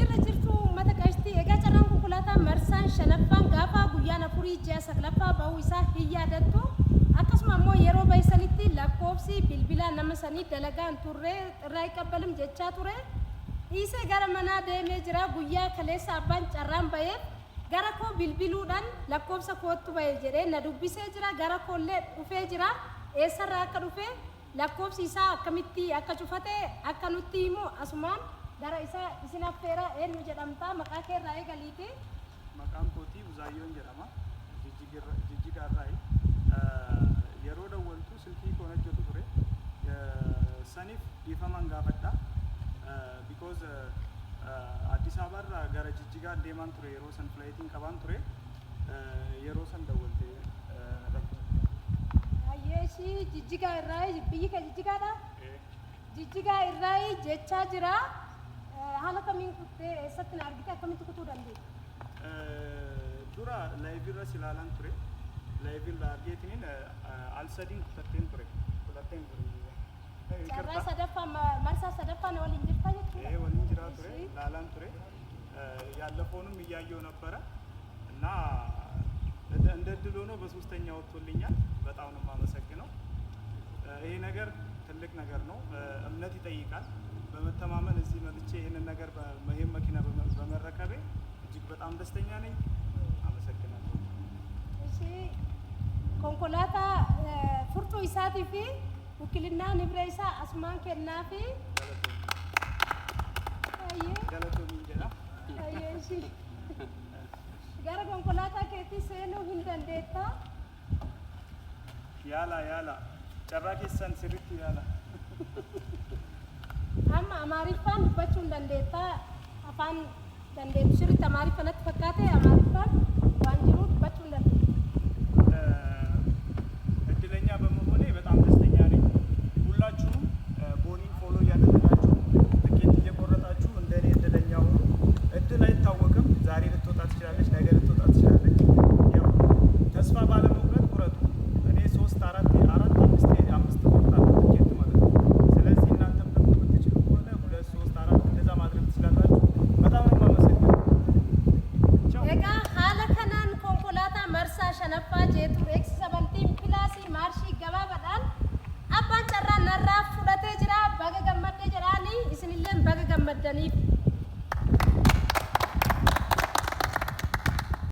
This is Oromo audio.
jirra jirtu uummata qashtii egaa carraan konkolaataa marsaan shanaffaan gaafa guyyaa nafurii ji'a saglaffaa ba'uu isaa hin yaadattu akkasuma immoo yeroo baay'isanitti lakkoofsi bilbilaa nama sanii dalagaan turre irraa qabbalim jechaa ture dhiisee gara manaa deemee jira guyyaa kaleessa abbaan carraan ba'eef gara koo bilbiluudhaan lakkoofsa kootu ba'e jedhee na dubbisee jira gara koollee dhufee jira eessarraa akka dhufee lakkoofsi isaa akkamitti akka cufate akka nutti himu asumaan gara isa isin affeera eenyu jedhamta maqaa kee irraa eegaliiti maqaan kootii Buzaayyoon jedhama jijjigaarraa yeroo dawwaltu silkii koon hojjetu ture saniif dhiifaman gaafadha because Addis Ababarraa gara Jijjigaa deemaan ture yeroo san flightiin qabaan ture yeroo san dawwalte ayyeeshi Jijjigaa irraa biyyi kee Jijjigaadha Jijjigaa irraa jechaa jira haala kamiin kuttee eessatti na argite akkamitti kutuu dandeenya dura laayivii silaalaan ture laayivii argeetiniin al-sadiin kutatteen ture carraa sadaffaa marsaa sadaffaa na waliin jirta jechuudha waliin jiraa ture laalaan ture ያለፈውንም እያየው ነበረ እና እንደ ድል ሆኖ በሶስተኛ ወጥቶልኛል በጣም ነው የማመሰግነው ይሄ ነገር ትልቅ ነገር ነው እምነት ይጠይቃል በመተማመን እዚህ መጥቼ ይሄንን ነገር በመሄም መኪና በመረከቤ እጅግ በጣም ደስተኛ ነኝ አመሰግናለሁ እሺ ኮንኮላታ ፍርቱ ኢሳቲፊ ውክልና ንብረይሳ አስማን ከናፊ ገለቶ ሚንጀላ እሺ ጋራ ኮንኮላታ ከቲ ሰኑ hindandeetta ያላ carraa keessan sirriitti yaala amma amaariffaan dubbachuu dandeetta afaan dandeettu sirriitti amaariffanatti fakkaate amaariffaan waan jiru dubbachuu dandeetta እድለኛ በመሆኔ በጣም ደስተኛ ነኝ ሁላችሁም ቦኒን ፎሎ እያደረጋችሁ ትኬት እየቆረጣችሁ እንደኔ እድለኛ ሁኑ እድል አይታወቅም ዛሬ ልትወጣ ትችላለች ነገ ልትወጣ ትችላለች ያው ተስፋ ባለመቁረጥ ቁረጡ እኔ 3 4 5 ቆርጣለሁ ትኬት ማለት ነው ስለዚህ እናንተም ደግሞ የምትችሉ ከሆነ 2 3 4 እንደዛ ማድረግ ትችላላችሁ በጣም ነው የማመሰግነው ቻው ኤጋ ሀለ ከናን ኮንኮላታ መርሳ ሸነፋ ጄቱ